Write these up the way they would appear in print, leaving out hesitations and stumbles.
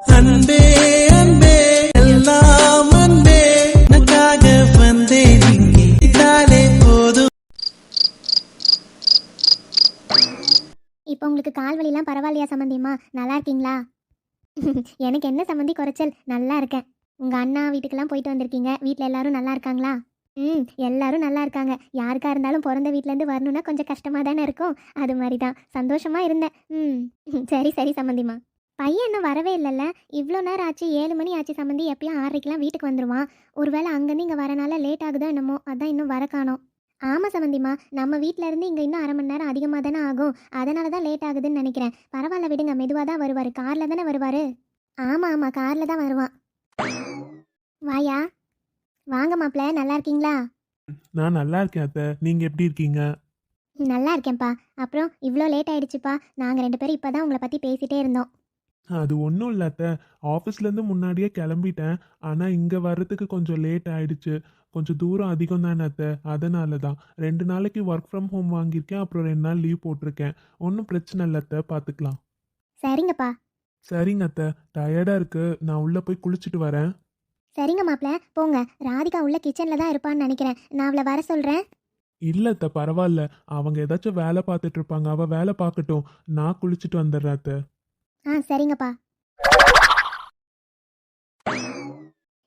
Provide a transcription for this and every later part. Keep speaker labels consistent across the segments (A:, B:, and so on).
A: அன்பே அன்பே எல்லாம் அன்பே உனக்காக வந்தேன் இங்கே இதாலே போதும்.
B: இப்போ உங்களுக்கு கால் வலிலாம் பரவாயில்லையா சம்மந்தியம்மா? நல்லா இருக்கீங்களா? எனக்கு என்ன சம்மந்தி குறைச்சல், நல்லா இருக்கேன். உங்கள் அண்ணா வீட்டுக்கெல்லாம் போயிட்டு வந்திருக்கீங்க, வீட்டில் எல்லாரும் நல்லா இருக்காங்களா? எல்லாரும் நல்லா இருக்காங்க. யாருக்கா இருந்தாலும் பிறந்த வீட்டிலேருந்து வரணுன்னா கொஞ்சம் கஷ்டமாக தானே இருக்கும். அது மாதிரி தான் சந்தோஷமாக இருந்தேன். சரி சரி சம்மந்திம்மா. பையன் இன்னும் வரவே இல்லைல்ல? இவ்வளோ நேரம் ஆச்சு, 7 மணி ஆச்சு சம்மந்தி. எப்பயும் 6:30க்கெலாம் வீட்டுக்கு வந்துடுவான். ஒருவேளை அங்கேருந்து இங்கே வரனால லேட் ஆகுதோ என்னமோ, அதான் இன்னும் வர காணோம். ஆமாம் சம்மந்திம்மா, நம்ம வீட்டிலேருந்து இங்கே இன்னும் 1/2 மணி நேரம் அதிகமாக தானே ஆகும். அதனால தான் லேட் ஆகுதுன்னு நினைக்கிறேன். பரவாயில்ல விடுங்க, மெதுவாக தான் வருவார். காரில் தானே வருவார்? ஆமாம் ஆமாம், காரில் தான் வருவான். வாயா, வாங்க மாப்பிள்ள, நல்லா இருக்கீங்களா?
C: நான் நல்லா இருக்கேன் அத்தை. நீங்கள் எப்படி இருக்கீங்க?
B: நல்லா இருக்கேன்ப்பா. அப்புறம் இவ்வளோ லேட் ஆயிடுச்சுப்பா. நாங்கள் 2 பேரும் இப்போ தான் உங்களை பற்றி பேசிகிட்டே இருந்தோம்.
C: அது ஒன்றும் இல்லை அத்தை. ஆஃபீஸ்லேருந்து முன்னாடியே கிளம்பிட்டேன். ஆனால் இங்கே வர்றதுக்கு கொஞ்சம் லேட் ஆயிடுச்சு. கொஞ்சம் தூரம் அதிகம் தானே அத்தை, அதனால தான் 2 நாளைக்கு ஒர்க் ஃப்ரம் ஹோம் வாங்கியிருக்கேன். அப்புறம் 2 நாள் லீவ் போட்டிருக்கேன். ஒன்றும் பிரச்சனை இல்லை அத்தை, பார்த்துக்கலாம்.
B: சரிங்கப்பா.
C: சரிங்க அத்தை, டயர்டாக இருக்குது. நான் உள்ளே போய் குளிச்சுட்டு வரேன்.
B: சரிங்க மாப்பிள்ள, போங்க. ராதிகா உள்ள கிச்சனில் தான் இருப்பான்னு நினைக்கிறேன். நான் அவளை வர சொல்கிறேன்.
C: இல்லை அத்தை, பரவாயில்ல. அவங்க ஏதாச்சும் வேலை பார்த்துட்டு இருப்பாங்க. அவள் வேலை பார்க்கட்டும். நான் குளிச்சுட்டு வந்துடுறேன் அத்தை.
B: சரிங்கப்பா.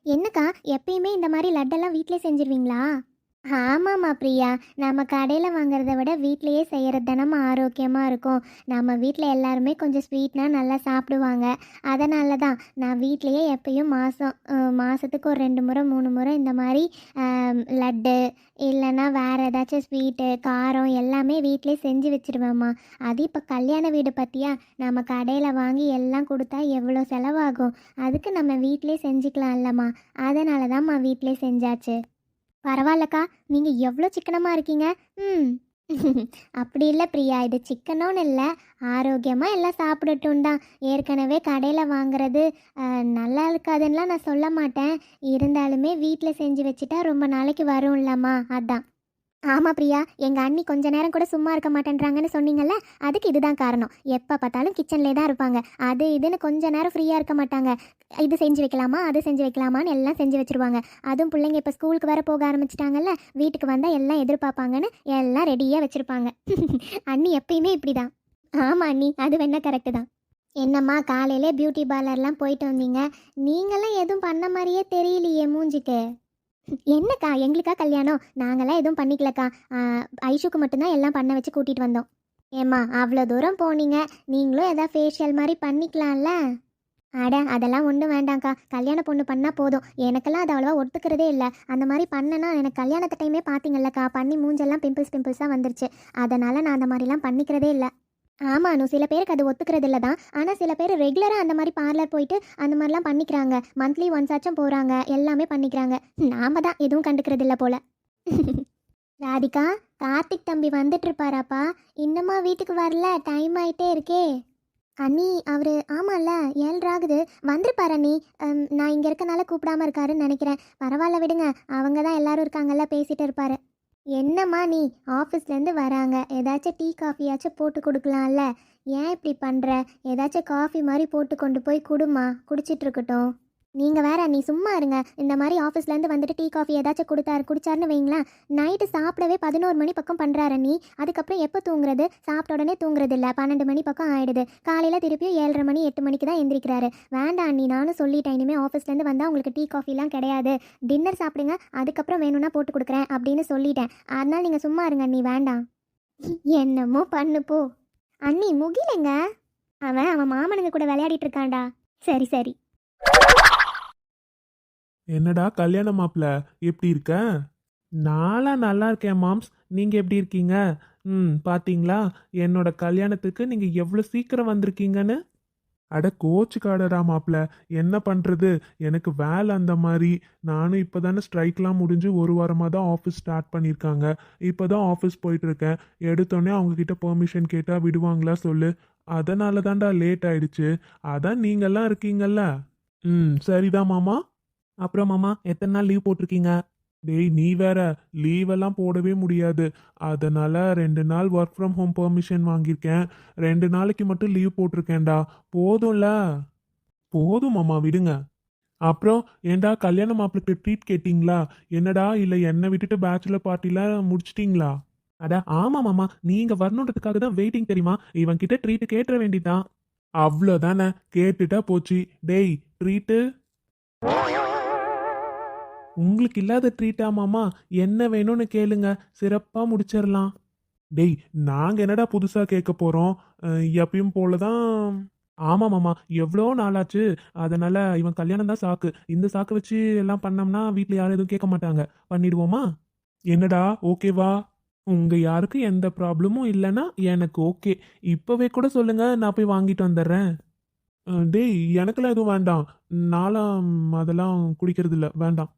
B: என்னக்கா, எப்பயுமே இந்த மாதிரி லட்டெல்லாம் வீட்டிலே செஞ்சிருவீங்களா? ஆமாம்மா பிரியா, நம்ம கடையில் வாங்குறத விட வீட்டிலையே செய்கிறது தானம்மா ஆரோக்கியமாக இருக்கும். நம்ம வீட்டில் எல்லாருமே கொஞ்சம் ஸ்வீட்னா நல்லா சாப்பிடுவாங்க. அதனால தான் நான் வீட்லேயே எப்பயும் மாதத்துக்கு ஒரு 2 முறை 3 முறை இந்த மாதிரி லட்டு இல்லைன்னா வேறு ஏதாச்சும் ஸ்வீட்டு காரம் எல்லாமே வீட்டிலே செஞ்சு வச்சுருவேம்மா. அது இப்போ கல்யாண வீடு பற்றியா, நம்ம கடையில் வாங்கி எல்லாம் கொடுத்தா எவ்வளோ செலவாகும். அதுக்கு நம்ம வீட்டிலே செஞ்சுக்கலாம் இல்லைம்மா. அதனால தான்ம்மா வீட்டிலே செஞ்சாச்சு. பரவாயில்லக்கா, நீங்கள் எவ்வளோ சிக்கனமாக இருக்கீங்க. அப்படி இல்லை பிரியா, இது சிக்கனோன்னு இல்லை, ஆரோக்கியமாக எல்லாம் சாப்பிடட்டும் தான். ஏற்கனவே கடையில் வாங்குறது நல்லா இருக்காதுன்னெலாம் நான் சொல்ல மாட்டேன். இருந்தாலுமே வீட்டில் செஞ்சு வச்சுட்டா ரொம்ப நாளைக்கு வரும் இல்லம்மா, அதான். ஆமாம் பிரியா, எங்கள் அண்ணி கொஞ்ச நேரம் கூட சும்மா இருக்க மாட்டேன்றாங்கன்னு சொன்னீங்கல்ல, அதுக்கு இதுதான் காரணம். எப்போ பார்த்தாலும் கிச்சன்லே தான் இருப்பாங்க. அது இதுன்னு கொஞ்ச நேரம் ஃப்ரீயாக இருக்க மாட்டாங்க. இது செஞ்சு வைக்கலாமா அது செஞ்சு வைக்கலாமான்னு எல்லாம் செஞ்சு வச்சுருவாங்க. அதுவும் பிள்ளைங்க இப்போ ஸ்கூலுக்கு வேற போக ஆரம்பிச்சிட்டாங்கல்ல, வீட்டுக்கு வந்தால் எல்லாம் எதிர்பார்ப்பாங்கன்னு எல்லாம் ரெடியாக வச்சுருப்பாங்க. அண்ணி எப்பயுமே இப்படி தான். ஆமாம் அண்ணி, அது வேணா கரெக்டு தான். என்னம்மா காலையிலே பியூட்டி பார்லர்லாம் போயிட்டு வந்தீங்க, நீங்களாம் எதுவும் பண்ண மாதிரியே தெரியலையே மூஞ்சிக்கு. என்னக்கா, எங்களுக்கா கல்யாணம்? நாங்களாம் எதுவும் பண்ணிக்கலக்கா. ஐஷுக்கு மட்டும்தான் எல்லாம் பண்ண வச்சு கூட்டிகிட்டு வந்தோம். ஏம்மா அவ்வளோ தூரம் போனீங்க, நீங்களும் எதாவது ஃபேஷியல் மாதிரி பண்ணிக்கலாம்ல? அட அதெல்லாம் ஒன்றும் வேண்டாங்க்கா, கல்யாண பொண்ணு பண்ணால் போதும். எனக்கெல்லாம் அது அவ்வளோவா ஒத்துக்கிறதே இல்லை. அந்த மாதிரி பண்ணனா எனக்கு கல்யாணத்து டைமே பார்த்தீங்கல்லக்கா, பண்ணி மூஞ்செல்லாம் பிம்பிள்ஸாக வந்துருச்சு. அதனால் நான் அந்த மாதிரிலாம் பண்ணிக்கிறதே இல்லை. ஆமாம் அனு, சில பேருக்கு அது ஒத்துக்கிறது இல்லை தான். ஆனால் சில பேர் ரெகுலராக அந்த மாதிரி பார்லர் போயிட்டு அந்த மாதிரிலாம் பண்ணிக்கிறாங்க. மந்த்லி ஒன்ஸ் ஆச்சும் போகிறாங்க, எல்லாமே பண்ணிக்கிறாங்க. நாம் தான் எதுவும் கண்டுக்கிறது இல்லை போல். ராதிகா, கார்த்திக் தம்பி வந்துட்டு இருப்பாராப்பா? இன்னுமா வீட்டுக்கு வரல? டைம் ஆகிட்டே இருக்கே. அண்ணி அவர் ஆமாம்ல 7 ஆகுது, வந்துருப்பார் அண்ணி. நான் இங்கே இருக்கனால கூப்பிடாமல் இருக்காருன்னு நினைக்கிறேன். பரவாயில்ல விடுங்க, அவங்க தான் எல்லோரும் இருக்காங்கல்ல, பேசிகிட்டு இருப்பார். என்னம்மா நீ, ஆஃபீஸ்லேருந்து வராங்க, ஏதாச்சும் டீ காஃபியாச்சும் போட்டு கொடுக்கலாம்ல? ஏன் இப்படி பண்ணுற? ஏதாச்சும் காஃபி மாதிரி போட்டு கொண்டு போய் கொடுமா, குடிச்சிட்டு இருக்கட்டும். நீங்கள் வேற, நீ சும்மா இருங்க. இந்த மாதிரி ஆஃபீஸ்லேருந்து வந்துட்டு டீ காஃபி ஏதாச்சும் குடிச்சாருன்னு வைங்களேன், நைட்டு சாப்பிடவே 11 மணி பக்கம் பண்ணுறாரு நீ. அதுக்கப்புறம் எப்போ தூங்குறது? சாப்பிட்ட உடனே தூங்குறது இல்லை, 12 மணி பக்கம் ஆகிடுது. காலையில் திருப்பியும் 7:30 மணி 8 மணிக்கு தான் எந்திரிக்கிறாரு. வேண்டாம் நீ, நானும் சொல்லிட்டேன், இனிமேல் ஆஃபீஸ்லேருந்து வந்தால் உங்களுக்கு டீ காஃபிலாம் கிடையாது, டின்னர் சாப்பிடுங்க, அதுக்கப்புறம் வேணும்னா போட்டு கொடுக்குறேன் அப்படின்னு சொல்லிட்டேன். அதனால் நீங்கள் சும்மா இருங்க அண்ணி, வேண்டாம். என்னமோ பண்ணு போ. அண்ணி முகிலங்க, அவன் மாமனுங்க கூட விளையாடிட்டு இருக்கான்டா. சரி சரி.
C: என்னடா கல்யாண மாப்பிள்ள, எப்படி இருக்க? நான்லாம் நல்லா இருக்கேன் மாம்ஸ். நீங்கள் எப்படி இருக்கீங்க? பார்த்தீங்களா என்னோட கல்யாணத்துக்கு நீங்கள் எவ்வளோ சீக்கிரம் வந்திருக்கீங்கன்னு? அட கோச்சுக்காடடா மாப்பிள்ள, என்ன பண்ணுறது, எனக்கு வேலை அந்த மாதிரி. நானும் இப்போ தானே ஸ்ட்ரைக்லாம் முடிஞ்சு 1 வாரமாக தான் ஆஃபீஸ் ஸ்டார்ட் பண்ணியிருக்காங்க. இப்போ தான் ஆஃபீஸ் போயிட்டுருக்கேன். எடுத்தோடனே அவங்கக்கிட்ட பெர்மிஷன் கேட்டால் விடுவாங்களா சொல்லு? அதனால தான்டா லேட் ஆயிடுச்சு. அதான் நீங்கள்லாம் இருக்கீங்கல்ல. சரிதான் மாமா. அப்புறம் மாமா, எத்தனை நாள் லீவ் போட்டிருக்கீங்க? டேய் நீ வேற, லீவெல்லாம் போடவே முடியாது. அதனால 2 நாள் ஒர்க் ஃப்ரம் ஹோம் பெர்மிஷன் வாங்கியிருக்கேன். 2 நாளைக்கு மட்டும் லீவ் போட்டிருக்கேன்டா, போதும்ல? போதும் மாமா விடுங்க. அப்புறம் ஏன்டா கல்யாண மாப்பிள்ளைக்கு ட்ரீட் கேட்டிங்களா? என்னடா இல்ல என்னை விட்டுட்டு பேச்சுலர் பார்ட்டிலாம் முடிச்சிட்டீங்களா? அட ஆமா மாமா, நீங்க வரணுன்றதுக்காக தான் வெயிட்டிங் தெரியுமா? இவன் கிட்ட ட்ரீட் கேட்டுற வேண்டியதான். அவ்வளோதானே, கேட்டுட்டா போச்சு. டேய் ட்ரீட்டு உங்களுக்கு இல்லாத ட்ரீட்டா மாமா? என்ன வேணும்னு கேளுங்க, சிறப்பா முடிச்சிடலாம். டேய் நாங்க என்னடா புதுசா கேட்க போறோம்? எப்பயும் போல தான். ஆமா மாமா, எவ்வளோ நாளாச்சு. அதனால இவன் கல்யாணம் தான் சாக்கு. இந்த சாக்கு வச்சு எல்லாம் பண்ணோம்னா வீட்ல யாரும் எதுவும் கேட்க மாட்டாங்க. பண்ணிடுவோமா? என்னடா ஓகேவா? உங்க யாருக்கும் எந்த ப்ராப்ளமும் இல்லைன்னா எனக்கு ஓகே. இப்பவே கூட சொல்லுங்க, நான் போய் வாங்கிட்டு வந்துடுறேன். டேய் எனக்கெல்லாம் எதுவும் வேண்டாம். நான்லாம் அதெல்லாம் குடிக்கிறது இல்ல, வேண்டாம்.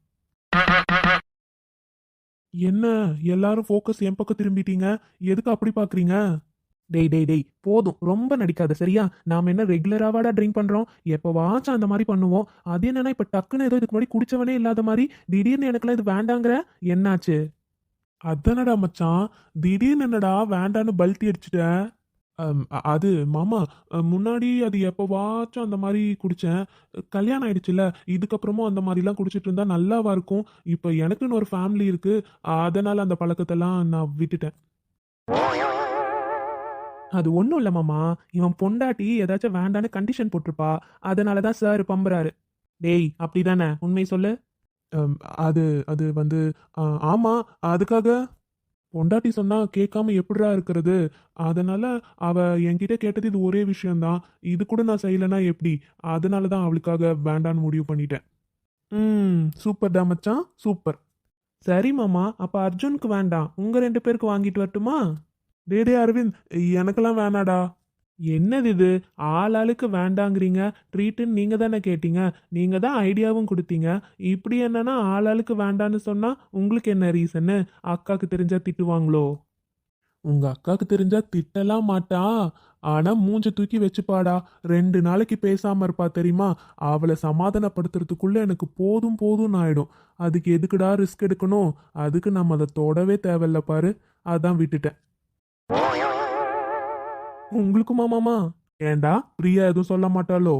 C: என்ன எல்லாரும் ஃபோக்கஸ் என் பக்கம் திரும்பிட்டீங்க? எதுக்கு அப்படி பாக்குறீங்க? டேய் டேய் டேய் போதும், ரொம்ப நடிக்காத சரியா? நாம என்ன ரெகுலராவாடா ட்ரிங்க் பண்றோம்? எப்பவாச்சும் அந்த மாதிரி பண்ணுவோம். அது என்னன்னா இப்ப டக்குன்னு ஏதோ இதுக்கு முன்னாடி குடிச்சவனே இல்லாத மாதிரி திடீர்னு எனக்கெல்லாம் இது வேண்டாங்கிற. என்னாச்சு? அதானடா மச்சான், திடீர்னு என்னடா வேண்டான்னு பல்ட்டி அடிச்சிட்ட? அது மாமா, முன்னாடி அது எப்பவாச்சும் அந்த மாதிரி குடிச்சேன். கல்யாணம் ஆயிடுச்சுல்ல, இதுக்கப்புறமும் அந்த மாதிரிலாம் குடிச்சிட்டு இருந்தா நல்லாவா இருக்கும்? இப்போ எனக்குன்னு ஒரு ஃபேமிலி இருக்கு. அதனால அந்த பழக்கத்தெல்லாம் நான் விட்டுட்டேன். அது ஒன்றும் இல்லை மாமா, இவன் பொண்டாட்டி ஏதாச்சும் வேண்டான்னு கண்டிஷன் போட்டிருப்பா. அதனால தான் சார் பம்புறாரு. டேய் அப்படிதானே, உண்மை சொல்லு. அம், அது அது வந்து ஆமா, அதுக்காக பொண்டாட்டி சொன்னா கேட்காம எப்படிடா இருக்கிறது? அதனால அவ என்கிட்ட கேட்டது இது ஒரே விஷயம்தான். இது கூட நான் செய்யலைன்னா எப்படி? அதனால தான் அவளுக்காக வேண்டான்னு முடிவு பண்ணிட்டேன். சூப்பர்டா மச்சான், சூப்பர். சரி மாமா, அப்ப அர்ஜுனுக்கு வேண்டாம், உங்க 2 பேருக்கு வாங்கிட்டு வரட்டுமா? டேய் டேய் அரவிந்த், எனக்கெல்லாம் வேணாடா. என்னது இது? ஆளாளுக்கு வேண்டாங்கிறீங்க. ட்ரீட்டுன்னு நீங்க தானே கேட்டீங்க. நீங்க தான் ஐடியாவும் கொடுத்தீங்க. இப்படி என்னன்னா ஆளாளுக்கு வேண்டான்னு சொன்னா உங்களுக்கு என்ன ரீசன்னு? அக்காக்கு தெரிஞ்சா திட்டுவாங்களோ? உங்க அக்காக்கு தெரிஞ்சா திட்டலாம் மாட்டா. ஆனா மூஞ்ச தூக்கி வச்சுப்பாடா. 2 நாளைக்கு பேசாம இருப்பா தெரியுமா? அவளை சமாதானப்படுத்துறதுக்குள்ள எனக்கு போதும் போதும்னு ஆயிடும். அதுக்கு எதுக்குடா ரிஸ்க் எடுக்கணும்? அதுக்கு நம்ம அதை தொடவே தேவையில்ல பாரு. அதான் விட்டுட்டேன். உங்களுக்குமா மாமா? ஏன்டா பிரியா எதுவும் சொல்ல மாட்டாளோ?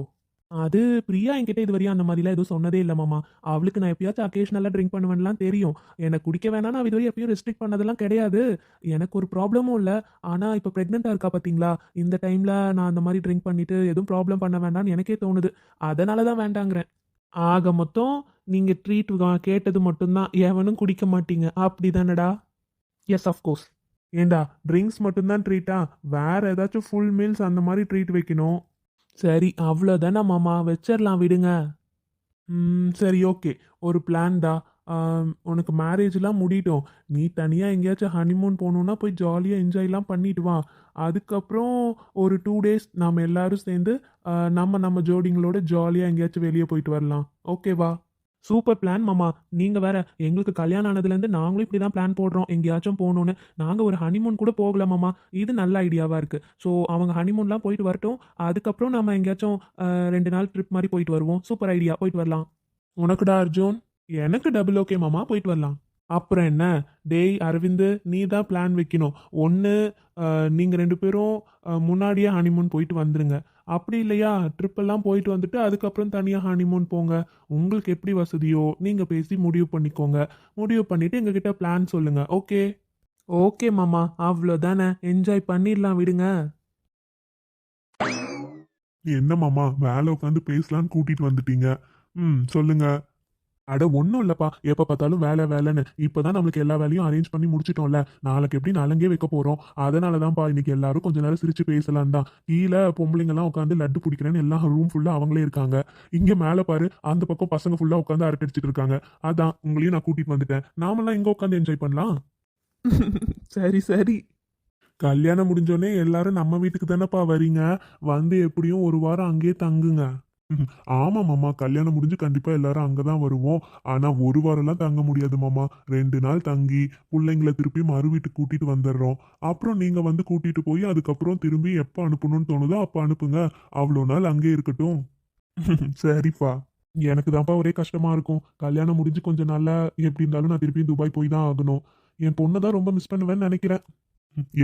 C: அது பிரியா என்கிட்ட இதுவரையும் அந்த மாதிரிலாம் எதுவும் சொன்னதே இல்லை மாமா. அவளுக்கு நான் எப்பயாச்சும் அக்கேஷனலாக ட்ரிங்க் பண்ணுவேன்லாம் தெரியும். எனக்கு குடிக்க வேணாம், நான் இதுவரை எப்பயும் ரெஸ்ட்ரிக்ட் பண்ணதெல்லாம் கிடையாது. எனக்கு ஒரு ப்ராப்ளமும் இல்லை. ஆனால் இப்போ ப்ரெக்னெண்ட்டாக இருக்கா பார்த்தீங்களா? இந்த டைமில் நான் அந்த மாதிரி ட்ரிங்க் பண்ணிட்டு எதுவும் ப்ராப்ளம் பண்ண வேண்டாம்னு எனக்கே தோணுது. அதனால தான் வேண்டாங்கிறேன். ஆக மொத்தம் நீங்கள் ட்ரீட் கேட்டது மட்டும்தான், எவனும் குடிக்க மாட்டீங்க அப்படி தானடா? S of course. ஏண்டா ட்ரிங்க்ஸ் மட்டும்தான் ட்ரீட்டா? வேற ஏதாச்சும் ஃபுல் மீல்ஸ் அந்த மாதிரி ட்ரீட் வைக்கணும். சரி அவ்வளோதானே மாமா, வச்சிடலாம் விடுங்க. சரி ஓகே. ஒரு பிளான்டா. உனக்கு மேரேஜ்லாம் முடியட்டும். நீ தனியாக எங்கேயாச்சும் ஹனிமூன் போகணுன்னா போய் ஜாலியாக என்ஜாய்லாம் பண்ணிட்டு வா. அதுக்கப்புறம் ஒரு 2 டேஸ் நாம் எல்லாரும் சேர்ந்து நம்ம ஜோடிங்களோட ஜாலியாக எங்கேயாச்சும் வெளியே போயிட்டு வரலாம். ஓகேவா? சூப்பர் பிளான் மாமா. நீங்க வேற, எங்களுக்கு கல்யாணம் ஆனதுலேருந்து நாங்களும் இப்படி தான் பிளான் போடுறோம் எங்கேயாச்சும் போகணுன்னு. நாங்க ஒரு ஹனிமூன் கூட போகல மாமா. இது நல்ல ஐடியாவா இருக்கு. ஸோ அவங்க ஹனிமூன்லாம் போயிட்டு வரட்டும். அதுக்கப்புறம் நம்ம எங்கேயாச்சும் 2 நாள் ட்ரிப் மாதிரி போயிட்டு வருவோம். சூப்பர் ஐடியா, போயிட்டு வரலாம். உனக்குடா அர்ஜுன்? எனக்கு டபுள் ஓகே மாமா, போயிட்டு வரலாம். அப்புறம் என்ன? டேய் அரவிந்து, நீ தான் பிளான் வைக்கணும். ஒன்று நீங்கள் 2 பேரும் முன்னாடியே ஹனிமூன் போயிட்டு வந்துருங்க. அப்படி இல்லையா ட்ரிப் எல்லாம் போயிட்டு வந்துட்டு அதுக்கப்புறம் தனியாக ஹனிமூன் போங்க. உங்களுக்கு எப்படி வசதியோ நீங்கள் பேசி முடிவு பண்ணிக்கோங்க. முடிவு பண்ணிட்டு எங்ககிட்ட பிளான் சொல்லுங்க. ஓகே? ஓகே மாமா, அவ்வளோதானே, என்ஜாய் பண்ணிடலாம் விடுங்க.
D: என்ன மாமா வேலை உட்காந்து பேசலான்னு கூட்டிட்டு வந்துட்டீங்க? சொல்லுங்க. அட ஒன்றும் இல்லப்பா, எப்போ பார்த்தாலும் வேலை வேலைன்னு. இப்போதான் நம்மளுக்கு எல்லா வேலையும் அரேஞ்ச் பண்ணி முடிச்சிட்டோம்ல. நாளைக்கு எப்படி நலங்கே வைக்க போறோம். அதனால தான்ப்பா இன்னைக்கு எல்லாரும் கொஞ்ச நேரம் சிரிச்சு பேசலாம் தான். கீழே பொம்பளைங்கலாம் உட்காந்து லட்டு பிடிக்கிறேன்னு எல்லாம் ரூம் ஃபுல்லா அவங்களே இருக்காங்க. இங்க மேலே பாரு, அந்த பக்கம் பசங்க ஃபுல்லா உட்காந்து அரட்டை அடிச்சிட்டு இருக்காங்க. அதான் உங்களையும் நான் கூட்டிட்டு வந்துட்டேன். நாமெல்லாம் இங்க உட்காந்து என்ஜாய் பண்ணலாம்.
C: சரி சரி.
D: கல்யாணம் முடிஞ்சோடனே எல்லாரும் நம்ம வீட்டுக்கு தானேப்பா வரீங்க. வந்து எப்படியும் ஒரு வாரம் அங்கேயே தங்குங்க. ஆமா மாமா, கல்யாணம் முடிஞ்சு கண்டிப்பா எல்லாரும் அங்கதான் வருவோம். ஆனா ஒரு வாரம்லாம் தங்க முடியாது மாமா. 2 நாள் தங்கி பிள்ளைங்களை திருப்பி மறு வீட்டுக்கு கூட்டிட்டு வந்துடுறோம். அப்புறம் நீங்க வந்து கூட்டிட்டு போய் அதுக்கப்புறம் திரும்பி எப்ப அனுப்பணும்னு தோணுதோ அப்ப அனுப்புங்க. அவ்வளோ நாள் அங்கே இருக்கட்டும். சரிப்பா. எனக்கு தான்ப்பா ஒரே கஷ்டமா இருக்கும். கல்யாணம் முடிஞ்சு கொஞ்ச நாள்ல எப்படி இருந்தாலும் நான் திருப்பி துபாய் போய் தான் ஆகணும். என் பொண்ணை தான் ரொம்ப மிஸ் பண்ணுவேன்னு நினைக்கிறேன்.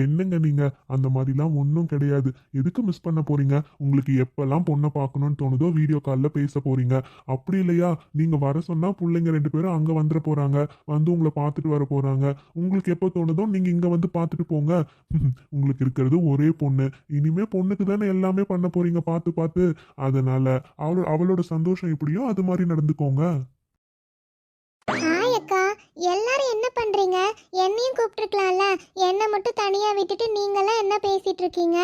D: என்னங்க நீங்க அந்த மாதிரிலாம் ஒன்றும் கிடையாது. எதுக்கு மிஸ் பண்ண போறீங்க? உங்களுக்கு எப்பெல்லாம் பொண்ணை பார்க்கணும்னு தோணுதோ வீடியோ காலில் பேச போறீங்க. அப்படி இல்லையா, நீங்க வர சொன்னா பிள்ளைங்க 2 பேரும் அங்க வந்துட போறாங்க. வந்து உங்களை பார்த்துட்டு வர போறாங்க. உங்களுக்கு எப்போ தோணுதோ நீங்க இங்க வந்து பார்த்துட்டு போங்க. உங்களுக்கு இருக்கிறது ஒரே பொண்ணு. இனிமே பொண்ணுக்கு தானே எல்லாமே பண்ண போறீங்க பார்த்து பார்த்து. அதனால அவளோட சந்தோஷம் எப்படியோ அது மாதிரி நடந்துக்கோங்க.
B: ஹாய் அக்கா, எல்லாரும் என்ன பண்றீங்க? என்னையும் கூப்பிட்டுருக்கலாம்ல, என்னை மட்டும் தனியா விட்டுட்டு நீங்களாம் என்ன பேசிட்டு இருக்கீங்க?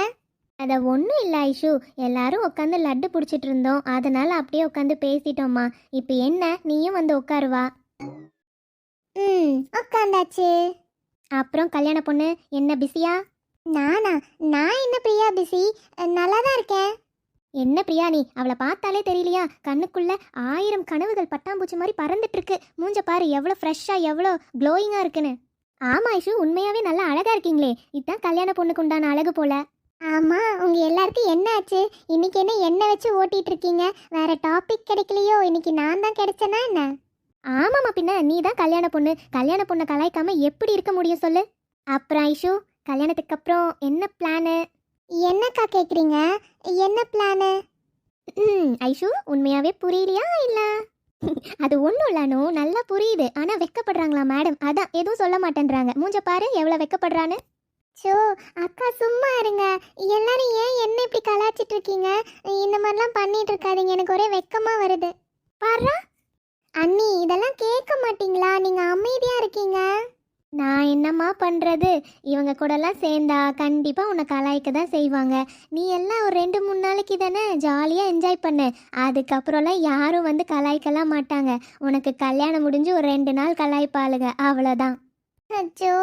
B: அத ஒன்றும் இல்லை ஐஷு, எல்லாரும் உட்காந்து லட்டு பிடிச்சிட்டு இருந்தோம், அதனால அப்படியே உட்காந்து பேசிட்டோம்மா. இப்போ என்ன, நீயும் வந்து உட்காருவா. உட்காந்தாச்சு. அப்புறம் கல்யாண பொண்ணு என்ன பிஸியா? நானா? நான் என்ன பிரியா பிஸி, நல்லா தான் இருக்கேன். என்ன பிரியா நீ, அவளை பார்த்தாலே தெரியலையா, கண்ணுக்குள்ள 1000 கனவுகள் பட்டாம்பூச்சி மாதிரி பறந்துட்டு இருக்கு. மூஞ்ச பாரு எவ்வளோ ஃப்ரெஷ்ஷாக எவ்வளோ க்ளோயிங்காக இருக்குன்னு. ஆமா ஐஷு, உண்மையாவே நல்லா அழகா இருக்கீங்களே, இதுதான் கல்யாண பொண்ணுக்கு உண்டான அழகு போல. ஆமா, உங்க எல்லாருக்கும் என்ன ஆச்சு? இன்னைக்கு என்ன வச்சு ஓட்டிட்டு இருக்கீங்க? வேற டாபிக் கிடைக்கலையோ? இன்னைக்கு நான் தான் கிடைச்சேனா என்ன? ஆமாம்மா, பின்ன நீ தான் கல்யாண பொண்ணை கலாய்க்காம எப்படி இருக்க முடியும் சொல்லு. அப்புறம் ஐஷு, கல்யாணத்துக்கு அப்புறம் என்ன பிளானு? என்னக்கா கேட்குறீங்க? என்ன பிளானு? ஐஷு, உண்மையாவே புரியலையா இல்ல? அது ஒன்றும் இல்லனோ, நல்லா புரியுது. ஆனால் வெக்கப்படுறாங்களா மேடம், அதான் எதுவும் சொல்ல மாட்டேன்றாங்க. மூஞ்ச பாரு எவ்வளோ வெக்கப்படுறான்னு. ஸோ அக்கா சும்மா இருங்க. எல்லாரும் ஏன் என்ன இப்படி கலாச்சிட்டு இருக்கீங்க? இந்த மாதிரிலாம் பண்ணிட்டு இருக்காதீங்க, எனக்கு ஒரே வெக்கமாக வருது. பாரு அண்ணி, இதெல்லாம் கேட்க மாட்டீங்களா? நீங்கள் அமைதியாக இருக்கீங்க. நான் என்னம்மா பண்ணுறது, இவங்க கூடலாம் சேர்ந்தா கண்டிப்பாக உன்னை கலாய்க்க தான் செய்வாங்க. நீ எல்லாம் ஒரு 2-3 நாளைக்கு தானே ஜாலியாக என்ஜாய் பண்ணு, அதுக்கப்புறம்லாம் யாரும் வந்து கலாய்க்கலாம் மாட்டாங்க. உனக்கு கல்யாணம் முடிஞ்சு ஒரு 2 நாள் கலாய்ப்பாளுங்க, அவ்வளோதான். அச்சோ.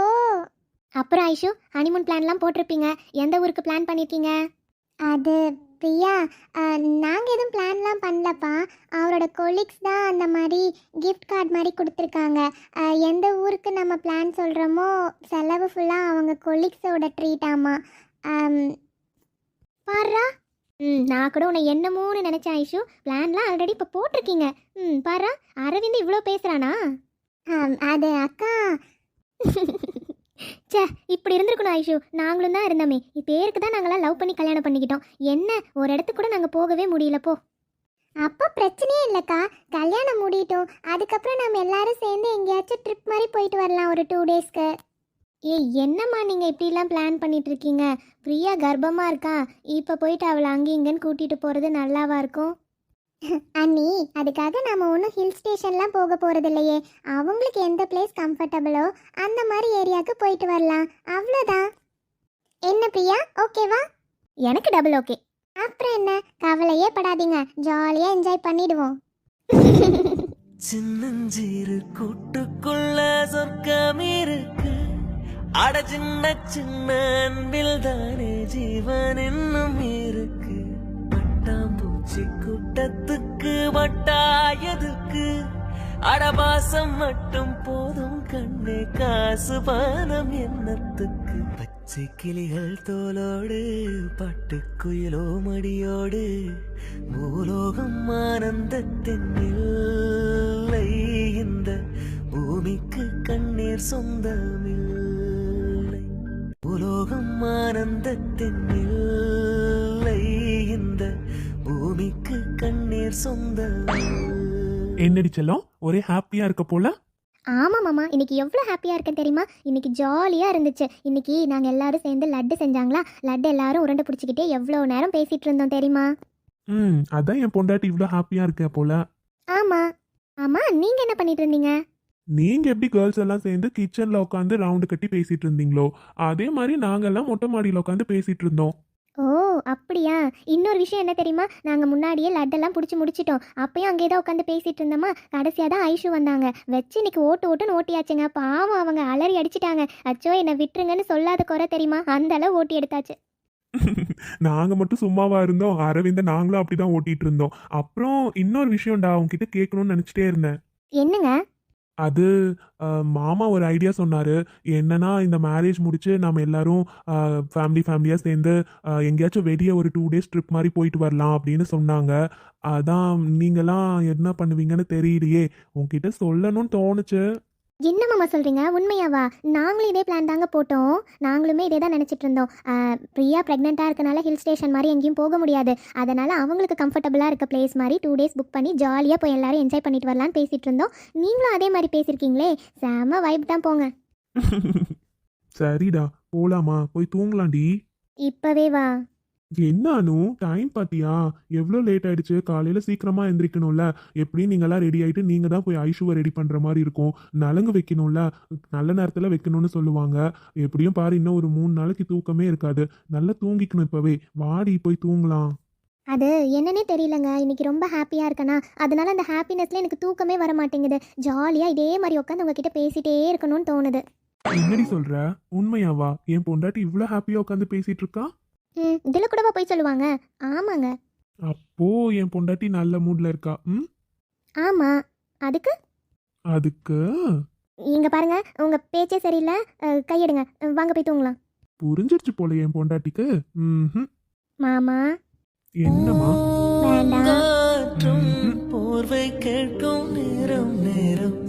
B: அப்புறம் ஐஷு, ஹனிமூன் பிளான்லாம் போட்டிருப்பீங்க, எந்த ஊருக்கு பிளான் பண்ணியிருக்கீங்க? அது பிரியா, நாங்கள் எதுவும் பிளான்லாம் பண்ணலப்பா. அவரோட கொலீக்ஸ் தான் அந்த மாதிரி கிஃப்ட் கார்டு மாதிரி கொடுத்துருக்காங்க. எந்த ஊருக்கு நம்ம பிளான் சொல்கிறோமோ செலவு ஃபுல்லாக அவங்க கொலீக்ஸோட ட்ரீட். ஆமாம். பாரா. நான் கூட உன்னை என்னமோன்னு நினச்சேன் ஐஷு, பிளான்லாம் ஆல்ரெடி இப்போ போட்டிருக்கீங்க. பாரா, அரவிந்த் இவ்வளோ பேசுகிறானா? அது அக்கா. சே, இப்படி இருந்திருக்கணும் ஐஷு, நாங்களும் தான் இருந்தோமே. பேருக்கு தான் நாங்களாம் லவ் பண்ணி கல்யாணம் பண்ணிக்கிட்டோம். என்ன, ஒரு இடத்துக்கு கூட நாங்கள் போகவே முடியல போ. அப்போ பிரச்சனையே இல்லைக்கா, கல்யாணம் முடியட்டும், அதுக்கப்புறம் நம்ம எல்லாரும் சேர்ந்து எங்கேயாச்சும் ட்ரிப் மாதிரி போயிட்டு வரலாம் ஒரு 2 டேஸ்க்கு. ஏய், என்னம்மா நீங்கள் இப்படிலாம் பிளான் பண்ணிட்டு இருக்கீங்க? பிரியா கர்ப்பமாக இருக்கா, இப்போ போயிட்டு அவளை அங்கே இங்கேன்னு கூட்டிகிட்டு போகிறது நல்லாவா இருக்கும்? அண்ணி, அதுக்காக நம்ம ஒன்றும் ஹில் ஸ்டேஷன்லாம் போக போகிறது இல்லையே. அவங்களுக்கு எந்த பிளேஸ் கம்ஃபர்டபுளோ அந்த மாதிரி ஏரியாவுக்கு போயிட்டு வரலாம், அவ்வளோதான். என்ன பிரியா, ஓகேவா? எனக்கு டபுள் ஓகே. அப்புறம் என்ன, கவலையே படாதீங்க, ஜாலியாக என்ஜாய் பண்ணிடுவோம்.
A: சின்னஞ்சிறு கூட்டுக்குள்ள சொர்க்கம் இருக்கு. அட சின்ன சின்ன அன்பில் தானே ஜீவன் இன்னும் இருக்கு. பட்டாம்பூச்சி கூட்டத்துக்கு வட்டாயதுக்கு. அடபாசம் மட்டும் போதும் கண்ணே, காசு பானம் எண்ணத்துக்கு. பச்சை கிளிகள் தோலோடு பட்டுக்குயிலோ மடியோடு. பூலோகம் ஆனந்தத்தின் இல்லை, இந்த பூமிக்கு கண்ணீர் சொந்தமில்லை. பூலோகம் ஆனந்தத்தின் இல்லை, இந்த பூமிக்கு கண்ணீர் சொந்தமில்லை.
C: என்னடி செல்லம், ஒரே ஹாப்பியா இருக்க போல?
B: ஆமாம் மாமா, இன்னைக்கு எவ்வளோ ஹாப்பியாக இருக்கேன் தெரியுமா? இன்னைக்கு ஜாலியாக இருந்துச்சு. இன்னைக்கு நாங்கள் எல்லாரும் சேர்ந்து லட்டு செஞ்சாங்களா, லட்டு எல்லாரும் உருண்டை பிடிச்சிக்கிட்டே எவ்வளோ நேரம் பேசிகிட்டு இருந்தோம் தெரியுமா?
C: அதான் என் பொண்டாட்டி இவ்வளோ ஹாப்பியா இருக்க போல.
B: ஆமாம். ஆமாம், நீங்கள் என்ன பண்ணிட்டு இருந்தீங்க?
C: நீங்க எப்படி கேர்ள்ஸ் எல்லாம் சேர்ந்து கிச்சன்ல உட்காந்து ரவுண்டு கட்டி பேசிட்டு இருந்தீங்களோ, அதே மாதிரி நாங்கெல்லாம் மொட்டை மாடியில் உட்காந்து பேசிட்டு இருந்தோம்.
B: ஓ அப்படியா? இன்னொரு விஷயம் என்ன தெரியுமா, நாங்கள் முன்னாடியே லட்டெல்லாம் பிடிச்சி முடிச்சிட்டோம். அப்பயும் அங்கே தான் உட்காந்து பேசிகிட்டு இருந்தோமா, கடைசியாக தான் ஐஷு வந்தாங்க. வச்சு இன்னைக்கு ஓட்டுன்னு ஓட்டியாச்சுங்க. பாவம், அவங்க அலறி அடிச்சிட்டாங்க. அச்சோ, என்னை விட்டுருங்கன்னு சொல்லாத குறை தெரியுமா, அந்த அளவு ஓட்டி எடுத்தாச்சு.
C: நாங்க மட்டும் சும்மாவா இருந்தோம், அரவிந்த நாங்களும் அப்படிதான் ஓட்டிட்டு இருந்தோம். அப்புறம் இன்னொரு விஷயம்டா, உங்ககிட்ட கேட்கணும்னு நினைச்சிட்டே இருந்தேன்.
B: என்னங்க?
C: அது மாமா ஒரு ஐடியா சொன்னாரு. என்னன்னா, இந்த மேரேஜ் முடிச்சு நம்ம எல்லாரும் ஃபேமிலியாக சேர்ந்து எங்கேயாச்சும் வெளியே ஒரு 2 டேஸ் ட்ரிப் மாதிரி போயிட்டு வரலாம் அப்படின்னு சொன்னாங்க. அதான் நீங்களாம் என்ன பண்ணுவீங்கன்னு தெரியலையே, உங்ககிட்ட சொல்லணும்னு தோணுச்சு.
B: என்ன மாமா சொல்கிறீங்க? உண்மையாவா? நாங்களும் இதே பிளான் தாங்க போட்டோம். நாங்களுமே இதே தான் நினச்சிட்டு இருந்தோம். பிரியா ப்ரெக்னெண்ட்டாக இருக்கனால ஹில் ஸ்டேஷன் மாதிரி எங்கேயும் போக முடியாது. அதனால் அவங்களுக்கு கம்ஃபர்டபுளாக இருக்க பிளேஸ் மாதிரி 2 டேஸ் புக் பண்ணி ஜாலியாக போய் எல்லாரும் என்ஜாய் பண்ணிட்டு வரலான்னு பேசிகிட்டு இருந்தோம். நீங்களும் அதே மாதிரி பேசியிருக்கீங்களே, செம வைப் தான் போங்க.
D: சரிடா, போலாமா? போய் தூங்கலாம்டி.
B: இப்போவே வா.
D: என்ன அனு, டைம் பாத்தியா? எவ்வளோ லேட் ஆயிடுச்சு. காலையில சீக்கிரமா எந்திரிக்கணும்ல. எப்படியும் நீங்கெல்லாம் ரெடி ஆயிட்டு நீங்க தான் போய் ஐஷுவை ரெடி பண்ற மாதிரி இருக்கும். நலங்கு வைக்கணும்ல, நல்ல நேரத்துல வைக்கணும்னு சொல்லுவாங்க. எப்படியும் பாரு, இன்னும் ஒரு 3 நாளைக்கு தூக்கமே இருக்காது. நல்லா தூங்கிக்கணும் இப்பவே. வாடி போய் தூங்கலாம்.
B: அது என்னன்னே தெரியலங்க, இன்னைக்கு ரொம்ப ஹாப்பியாக இருக்கேனா, அதனால அந்த ஹாப்பினஸ்ல எனக்கு தூக்கமே வர மாட்டேங்குது. ஜாலியாக இதே மாதிரி உட்காந்து உங்ககிட்ட பேசிட்டே இருக்கணும்னு தோணுது.
D: என்னடி சொல்ற? உண்மையாவா? என் பொண்டாட்டி இவ்வளோ ஹாப்பியா உட்காந்து பேசிட்டு இருக்கா?
B: இதில் கூடவா போய் சொல்லுவாங்க? ஆமாங்க.
D: அப்போ என் பொண்டாட்டி நல்ல மூட்ல இருக்கா. ம்,
B: ஆமாம். அதுக்கு
D: அதுக்கு
B: இங்கே பாருங்க, உங்கள் பேச்சே சரியில்லை. கையெடுங்க. வாங்க போய் தூங்கலாம்.
D: புரிஞ்சிருச்சு போல என் பொண்டாட்டிக்கு. ம்,
B: மாமா
D: என்னம்மா?
B: வேண்டாம்.
A: காற்றும் போர்வை கேட்கும் நேரம் நேரம்